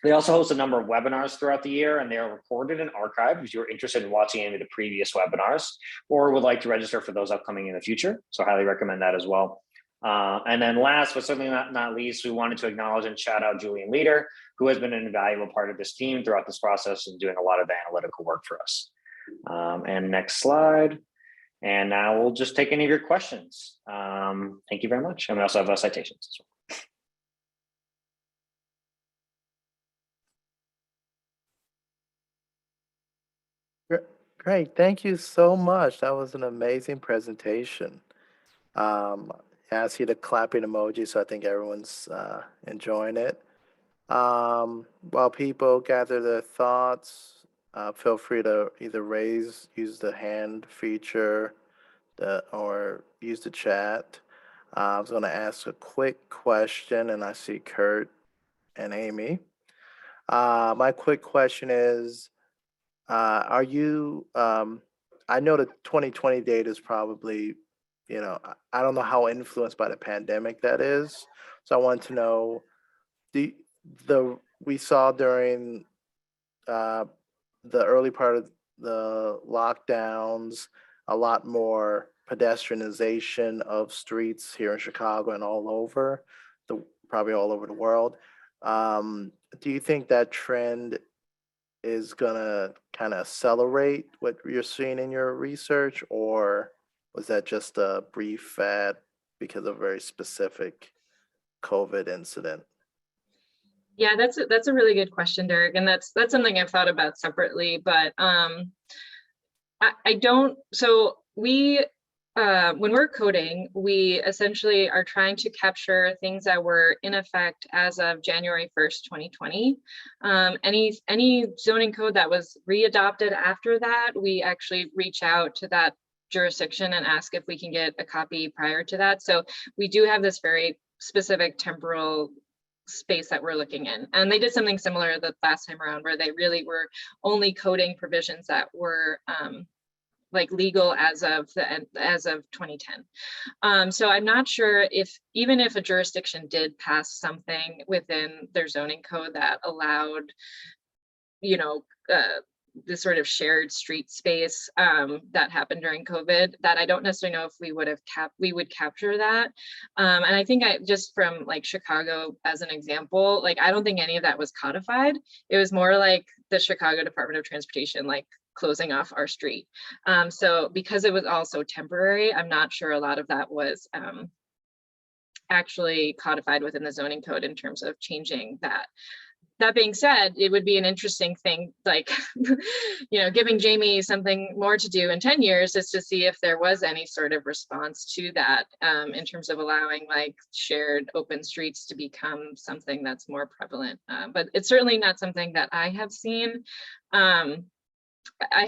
They also host a number of webinars throughout the year, and they are recorded and archived if you're interested in watching any of the previous webinars or would like to register for those upcoming in the future. So highly recommend that as well. And then last, but certainly not least, we wanted to acknowledge and shout out Julian Leader, who has been an invaluable part of this team throughout this process and doing a lot of the analytical work for us. And next slide. And now we'll just take any of your questions. Thank you very much. And we also have citations as well. Great, thank you so much. That was an amazing presentation. I see the clapping emoji, so I think everyone's enjoying it. While people gather their thoughts, feel free to either use the hand feature, or use the chat. I was going to ask a quick question, and I see Kurt and Amy. My quick question is, are you, I know the 2020 data is probably, I don't know how influenced by the pandemic that is. So I want to know, we saw during the early part of the lockdowns, a lot more pedestrianization of streets here in Chicago and all over, probably all over the world. Do you think that trend is gonna kind of accelerate what you're seeing in your research, or was that just a brief fad because of a very specific COVID incident? Yeah, that's a really good question, Derek, and that's something I've thought about separately. But I don't. So we, when we're coding, we essentially are trying to capture things that were in effect as of January 1st, 2020. Any zoning code that was readopted after that, we actually reach out to that jurisdiction and ask if we can get a copy prior to that. So we do have this very specific temporal space that we're looking in. And they did something similar the last time around, where they really were only coding provisions that were like legal as of 2010. So I'm not sure if, even if a jurisdiction did pass something within their zoning code that allowed, this sort of shared street space that happened during COVID, that I don't necessarily know if we would capture that. And I think just from like Chicago as an example, like I don't think any of that was codified. It was more like the Chicago Department of Transportation, like closing off our street. So because it was also temporary, I'm not sure a lot of that was actually codified within the zoning code in terms of changing that. That being said, it would be an interesting thing, like, giving Jamie something more to do in 10 years is to see if there was any sort of response to that in terms of allowing like shared open streets to become something that's more prevalent. But it's certainly not something that I have seen. I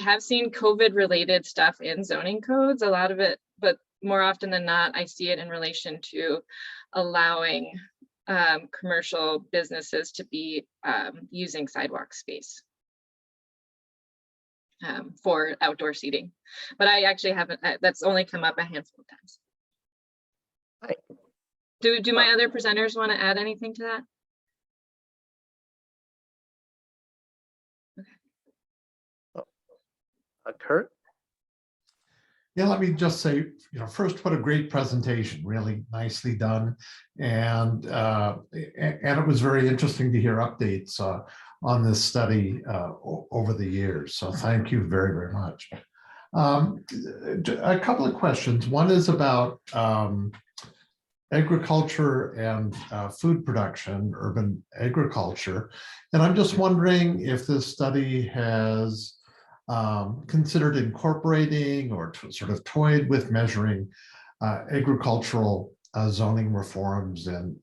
have seen COVID related stuff in zoning codes, a lot of it, but more often than not, I see it in relation to allowing commercial businesses to be using sidewalk space for outdoor seating. But I actually haven't, that's only come up a handful of times. Right. Do my other presenters want to add anything to that? Kurt? Yeah, let me just say, first, what a great presentation, really nicely done. And it was very interesting to hear updates on this study over the years. So thank you very, very much. A couple of questions. One is about agriculture and food production, urban agriculture. And I'm just wondering if this study has considered incorporating or sort of toyed with measuring agricultural zoning reforms in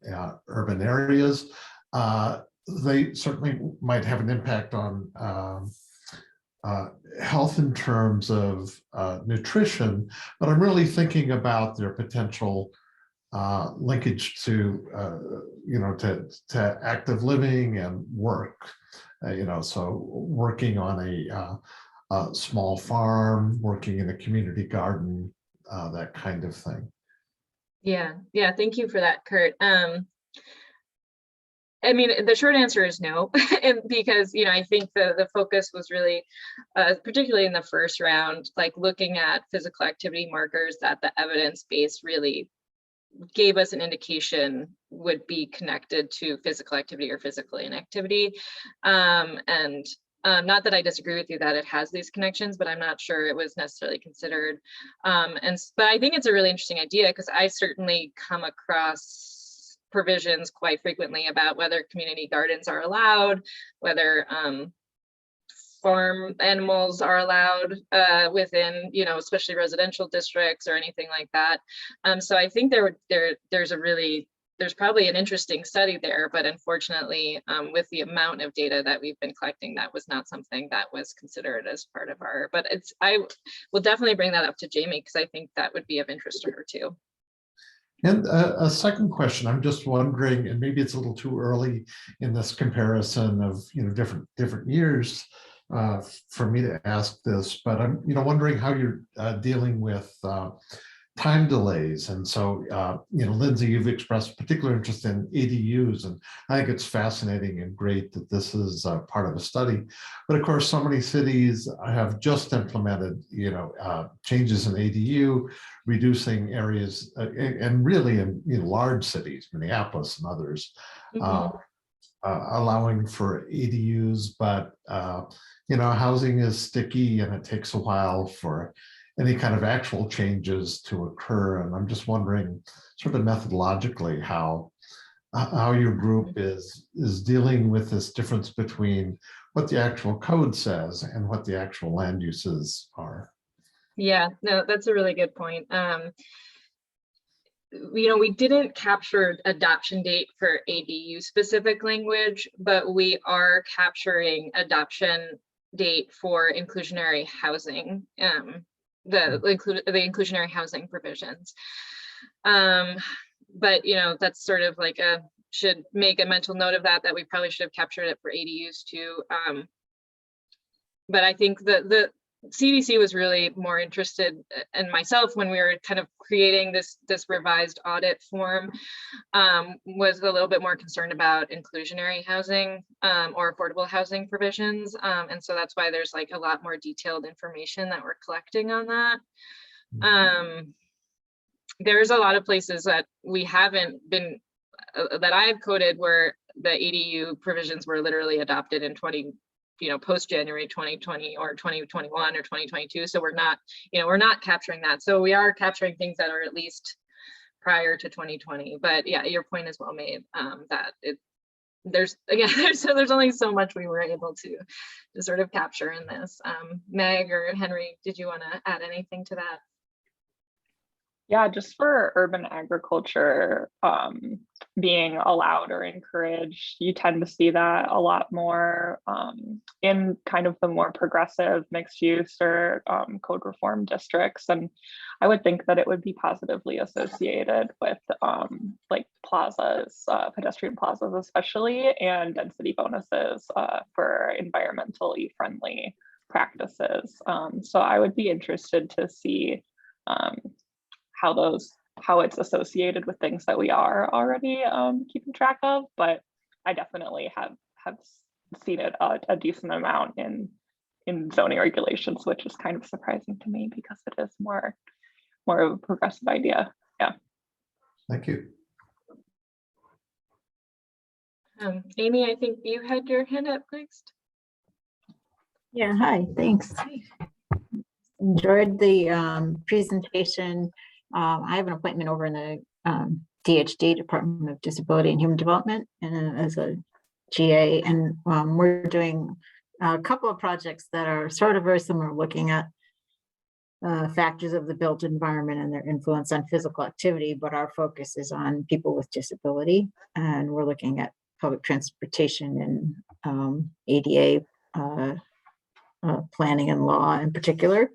urban areas. They certainly might have an impact on health in terms of nutrition, but I'm really thinking about their potential linkage to to active living and work. So working on a small farm, working in a community garden, that kind of thing. Yeah, thank you for that, Kurt. I mean, the short answer is no, and because, I think the focus was really, particularly in the first round, like looking at physical activity markers that the evidence base really gave us an indication would be connected to physical activity or physical inactivity. And not that I disagree with you that it has these connections, but I'm not sure it was necessarily considered. But I think it's a really interesting idea, because I certainly come across provisions quite frequently about whether community gardens are allowed, whether farm animals are allowed within, especially residential districts or anything like that. So I think there's probably an interesting study there, but unfortunately, with the amount of data that we've been collecting, that was not something that was considered as part of our, but I will definitely bring that up to Jamie, because I think that would be of interest to her too. And a second question, I'm just wondering, and maybe it's a little too early in this comparison of different years for me to ask this, but I'm wondering how you're dealing with time delays. And so, Lindsey, you've expressed particular interest in ADUs, and I think it's fascinating and great that this is part of a study. But of course, so many cities have just implemented, changes in ADU, reducing areas, and really in large cities, Minneapolis and others, allowing for ADUs, but housing is sticky, and it takes a while for any kind of actual changes to occur. And I'm just wondering, sort of methodologically, how your group is dealing with this difference between what the actual code says and what the actual land uses are. Yeah, no, that's a really good point. We didn't capture adoption date for ADU specific language, but we are capturing adoption date for inclusionary housing, the inclusionary housing provisions. But that's sort of like should make a mental note of that we probably should have captured it for ADUs too. But I think the CDC was really more interested, and myself, when we were kind of creating this revised audit form, was a little bit more concerned about inclusionary housing or affordable housing provisions. And so that's why there's like a lot more detailed information that we're collecting on that. There's a lot of places that we haven't been, that I've coded, where the ADU provisions were literally adopted in post January 2020 or 2021 or 2022. So we're not capturing that. So we are capturing things that are at least prior to 2020. But yeah, your point is well made, that there's only so much we were able to sort of capture in this. Meg or Henry, did you want to add anything to that? Yeah, just for urban agriculture being allowed or encouraged, you tend to see that a lot more in kind of the more progressive mixed use or code reform districts. And I would think that it would be positively associated with like plazas, pedestrian plazas especially, and density bonuses for environmentally friendly practices. So I would be interested to see how it's associated with things that we are already keeping track of, but I definitely have seen it a decent amount in zoning regulations, which is kind of surprising to me because it is more of a progressive idea. Yeah. Thank you. Amy, I think you had your hand up next. Yeah, hi, thanks. Enjoyed the presentation. I have an appointment over in the DHD, Department of Disability and Human Development, and as a GA, and we're doing a couple of projects that are sort of very similar, looking at factors of the built environment and their influence on physical activity, but our focus is on people with disability, and we're looking at public transportation and ADA planning and law in particular.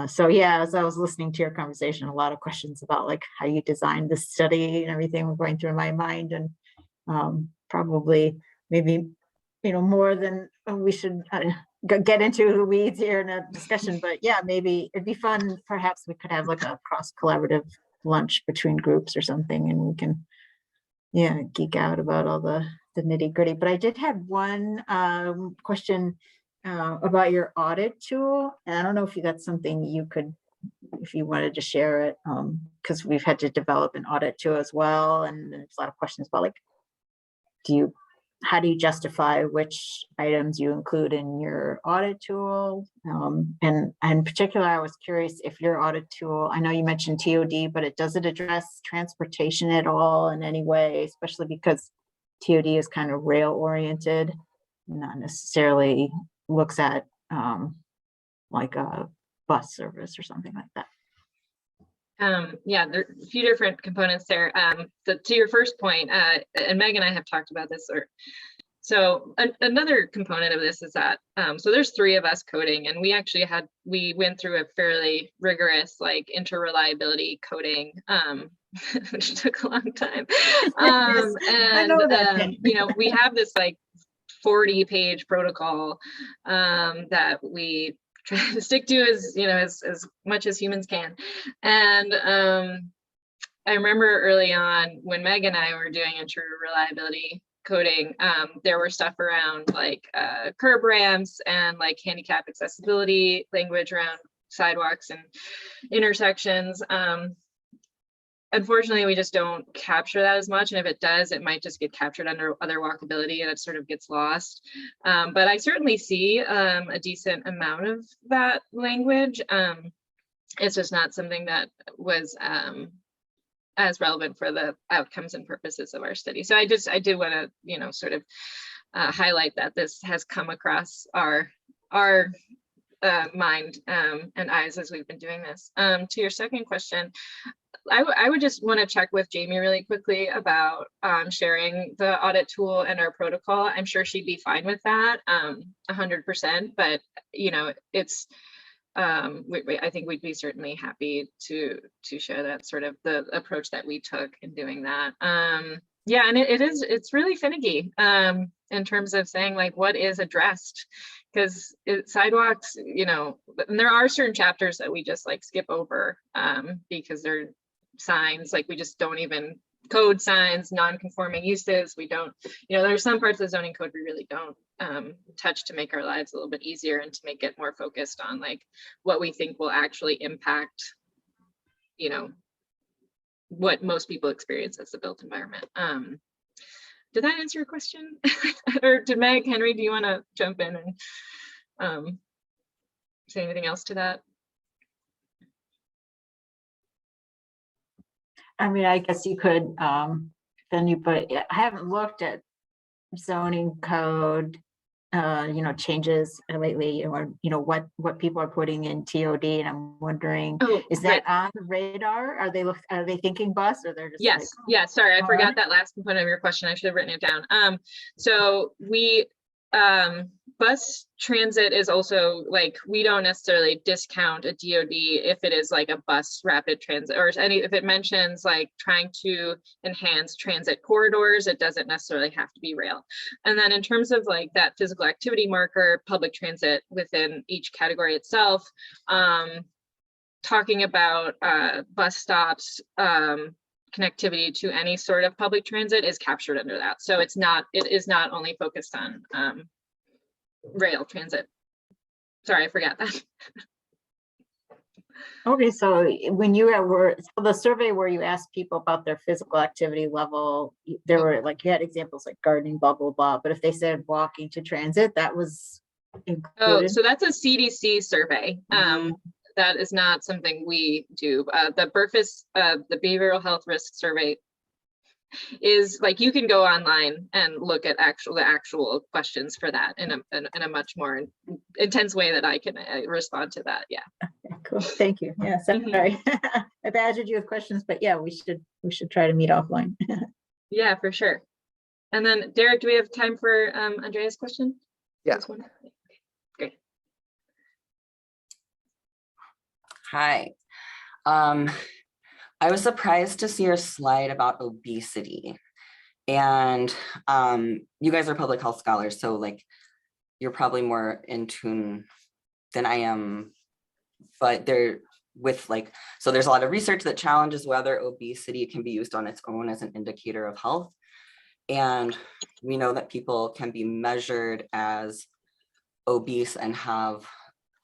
So yeah, as I was listening to your conversation, a lot of questions about like how you designed the study and everything were going through my mind, and probably maybe, you know, more than we should get into the weeds here in a discussion, but yeah, maybe it'd be fun. Perhaps we could have like a cross collaborative lunch between groups or something, and we can, yeah, geek out about all the nitty gritty. But I did have one question about your audit tool. And I don't know if you got something you could, if you wanted to share it, because we've had to develop an audit tool as well. And there's a lot of questions about like, how do you justify which items you include in your audit tool? And in particular, I was curious if your audit tool, I know you mentioned TOD, but does it address transportation at all in any way, especially because TOD is kind of rail oriented, not necessarily looks at like a bus service or something like that. Yeah, there are a few different components there. To your first point, and Meg and I have talked about this, so another component of this is that, so there's 3 of us coding, and we went through a fairly rigorous like interreliability coding, which took a long time. And you know, we have this like 40-page protocol that we try to stick to as, you know, as much as humans can. And I remember early on when Meg and I were doing interreliability coding, there were stuff around like curb ramps and like handicap accessibility language around sidewalks and intersections. Unfortunately, we just don't capture that as much. And if it does, it might just get captured under other walkability and it sort of gets lost. But I certainly see a decent amount of that language. It's just not something that was as relevant for the outcomes and purposes of our study. So I did want to, you know, sort of highlight that this has come across our mind and eyes as we've been doing this. To your second question, I would just want to check with Jamie really quickly about sharing the audit tool and our protocol. I'm sure she'd be fine with that, 100%. But you know, it's I think we'd be certainly happy to share that sort of the approach that we took in doing that. Yeah, and it's really finicky in terms of saying like what is addressed, because sidewalks, you know, and there are certain chapters that we just like skip over because they're signs, like we just don't even code signs, non-conforming uses. We don't, you know, there's some parts of the zoning code we really don't touch to make our lives a little bit easier and to make it more focused on like what we think will actually impact, you know, what most people experience as the built environment. Did that answer your question? Or did Meg, Henry, do you want to jump in and say anything else to that? I mean, I guess you could, then you put, I haven't looked at zoning code, you know, changes lately, or, you know, what people are putting in TOD, and I'm wondering, is that on the radar? Are they thinking bus, or they're just yes, like, yeah, sorry, I forgot that last component of your question. I should have written it down. So we, bus transit is also like, we don't necessarily discount a DOD if it is like a bus rapid transit, or if it mentions like trying to enhance transit corridors, it doesn't necessarily have to be rail. And then in terms of like that physical activity marker, public transit within each category itself, talking about bus stops, connectivity to any sort of public transit is captured under that. So it is not only focused on rail transit. Sorry, I forgot that. Okay, so when you were, so the survey where you asked people about their physical activity level, there were like, you had examples like gardening, blah, blah, blah, but if they said walking to transit, that was included? Oh, so that's a CDC survey. That is not something we do. The BRFIS, the Behavioral Health Risk Survey, is like, you can go online and look at the actual questions for that in a much more intense way that I can respond to that. Yeah. Okay, cool. Thank you. Yeah, sorry. I badgered you with questions, but yeah, we should try to meet offline. Yeah, for sure. And then Derek, do we have time for Andrea's question? Yeah. Great. Hi. I was surprised to see your slide about obesity. And you guys are public health scholars, so like you're probably more in tune than I am, but so there's a lot of research that challenges whether obesity can be used on its own as an indicator of health. And we know that people can be measured as obese and have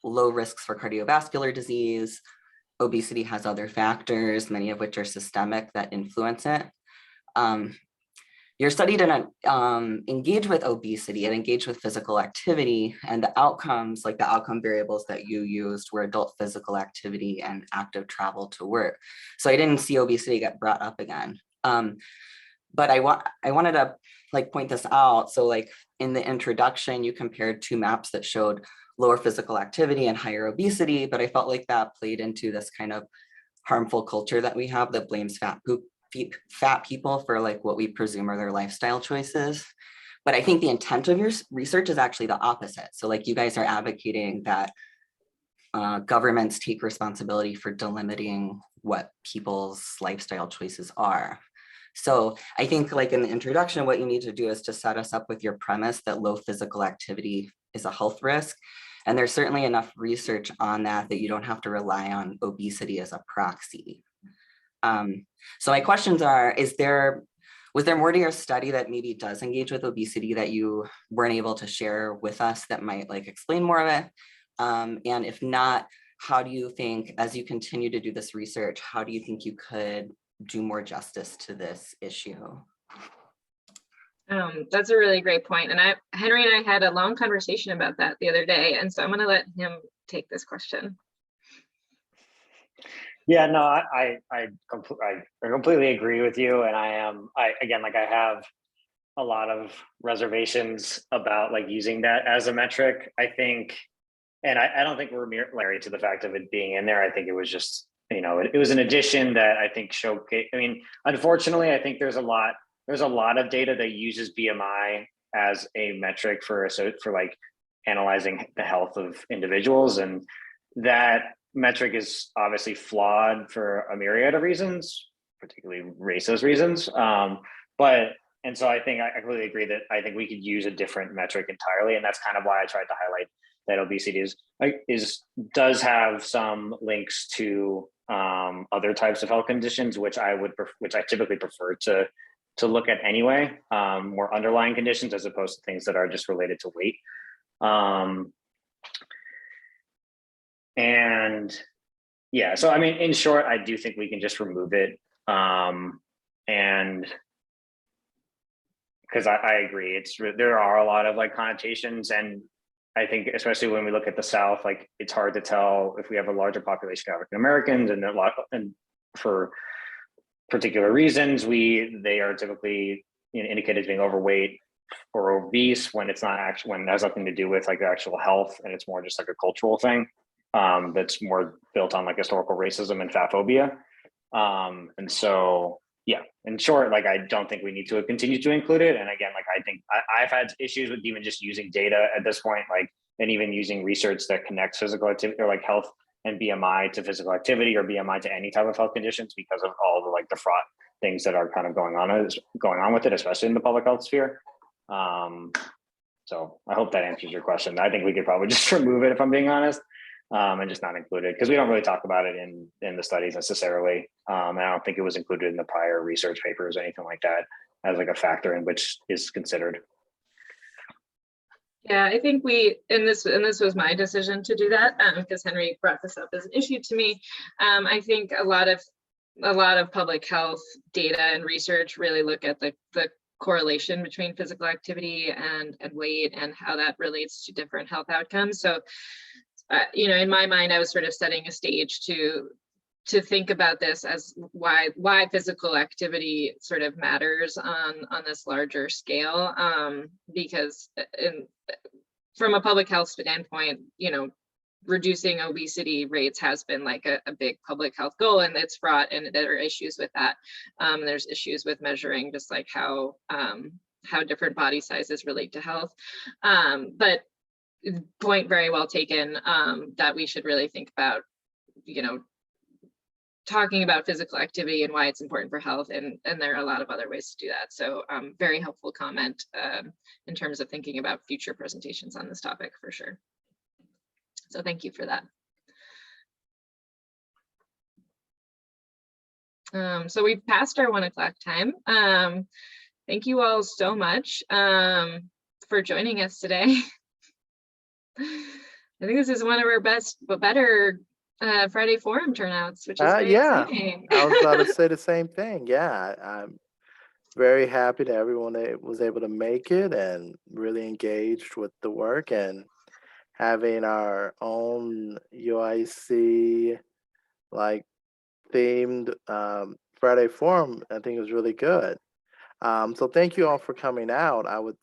low risks for cardiovascular disease. Obesity has other factors, many of which are systemic, that influence it. Your study didn't engage with obesity, it engaged with physical activity, and the outcomes, like the outcome variables that you used, were adult physical activity and active travel to work. So I didn't see obesity get brought up again. But I wanted to like point this out. So like in the introduction, you compared two maps that showed lower physical activity and higher obesity, but I felt like that played into this kind of harmful culture that we have that blames fat people for like what we presume are their lifestyle choices. But I think the intent of your research is actually the opposite. So like you guys are advocating that governments take responsibility for delimiting what people's lifestyle choices are. So I think like in the introduction, what you need to do is to set us up with your premise that low physical activity is a health risk. And there's certainly enough research on that you don't have to rely on obesity as a proxy. So my questions are, was there more to your study that maybe does engage with obesity that you weren't able to share with us that might like explain more of it? And if not, how do you think, as you continue to do this research, how do you think you could do more justice to this issue? That's a really great point. And Henry and I had a long conversation about that the other day. And so I'm going to let him take this question. Yeah, no, I completely agree with you. And I have a lot of reservations about like using that as a metric, I think. And I don't think we're married to the fact of it being in there. I think it was just, it was an addition that I think showcase. I mean, unfortunately, I think there's a lot of data that uses BMI as a metric for like analyzing the health of individuals, and that metric is obviously flawed for a myriad of reasons, particularly racist reasons. And so I think I completely agree that I think we could use a different metric entirely, and that's kind of why I tried to highlight that obesity does have some links to other types of health conditions, which I typically prefer to look at anyway, more underlying conditions as opposed to things that are just related to weight. And yeah, so I mean, in short, I do think we can just remove it. And because I agree, there are a lot of like connotations, and I think especially when we look at the South, like it's hard to tell if we have a larger population of African Americans, and for particular reasons, they are typically indicated as being overweight or obese when it's not actually, when it has nothing to do with like the actual health, and it's more just like a cultural thing that's more built on like historical racism and fat phobia. And so, yeah, in short, like I don't think we need to continue to include it. And again, like I think I've had issues with even just using data at this point, like, and even using research that connects physical activity or like health and BMI to physical activity or BMI to any type of health conditions because of all the like the fraught things that are kind of going on with it, especially in the public health sphere. So I hope that answers your question. I think we could probably just remove it if I'm being honest, and just not include it because we don't really talk about it in the studies necessarily. And I don't think it was included in the prior research papers or anything like that as like a factor in which is considered. Yeah, I think and this was my decision to do that because Henry brought this up as an issue to me. I think a lot of public health data and research really look at the correlation between physical activity and weight and how that relates to different health outcomes. So, in my mind, I was sort of setting a stage to think about this as why physical activity sort of matters on this larger scale, because from a public health standpoint, reducing obesity rates has been like a big public health goal, and it's fraught, and there are issues with that. There's issues with measuring just like how different body sizes relate to health. But point very well taken, that we should really think about you know, talking about physical activity and why it's important for health, and there are a lot of other ways to do that. So very helpful comment in terms of thinking about future presentations on this topic for sure. So thank you for that. So we've passed our 1 o'clock time. Thank you all so much for joining us today. I think this is one of our best, but better Friday Forum turnouts, which is very exciting. I was about to say the same thing. Yeah, I'm very happy that everyone was able to make it and really engaged with the work, and having our own UIC like themed Friday Forum, I think was really good. So thank you all for coming out. I would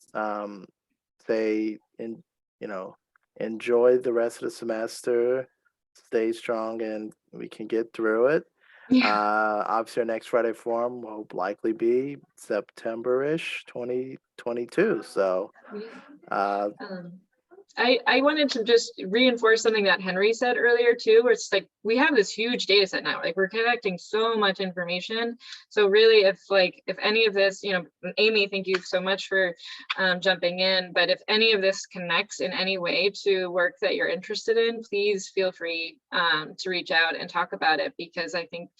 say, enjoy the rest of the semester, stay strong, and we can get through it. Yeah. Obviously, our next Friday Forum will likely be September-ish 2022. So I wanted to just reinforce something that Henry said earlier too, where it's like we have this huge data set now, like we're collecting so much information. So really, if any of this, Amy, thank you so much for jumping in, but if any of this connects in any way to work that you're interested in, please feel free to reach out and talk about it, because I think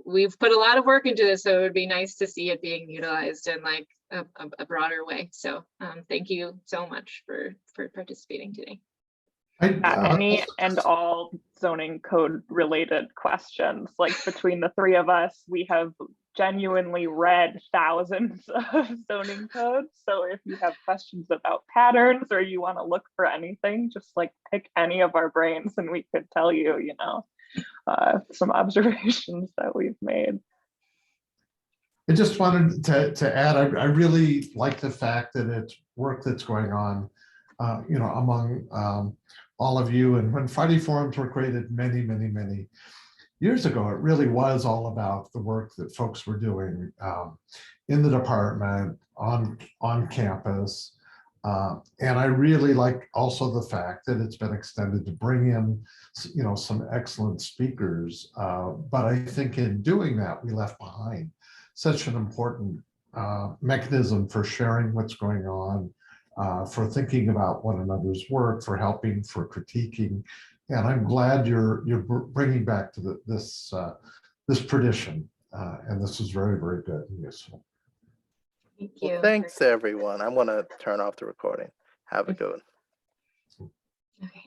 we've put a lot of work into this, so it would be nice to see it being utilized in like a broader way. So thank you so much for participating today. Any and all zoning code related questions, like between the three of us, we have genuinely read thousands of zoning codes. So if you have questions about patterns or you want to look for anything, just like pick any of our brains and we could tell you, some observations that we've made. I just wanted to add, I really like the fact that it's work that's going on, among all of you. And when Friday Forums were created many, many, many years ago, it really was all about the work that folks were doing in the department, on campus. And I really like also the fact that it's been extended to bring in, some excellent speakers. But I think in doing that, we left behind such an important mechanism for sharing what's going on, for thinking about one another's work, for helping, for critiquing. And I'm glad you're bringing back to this tradition. And this is very, very good and useful. Thank you. Well, thanks everyone. I'm going to turn off the recording. Have a good one. Okay.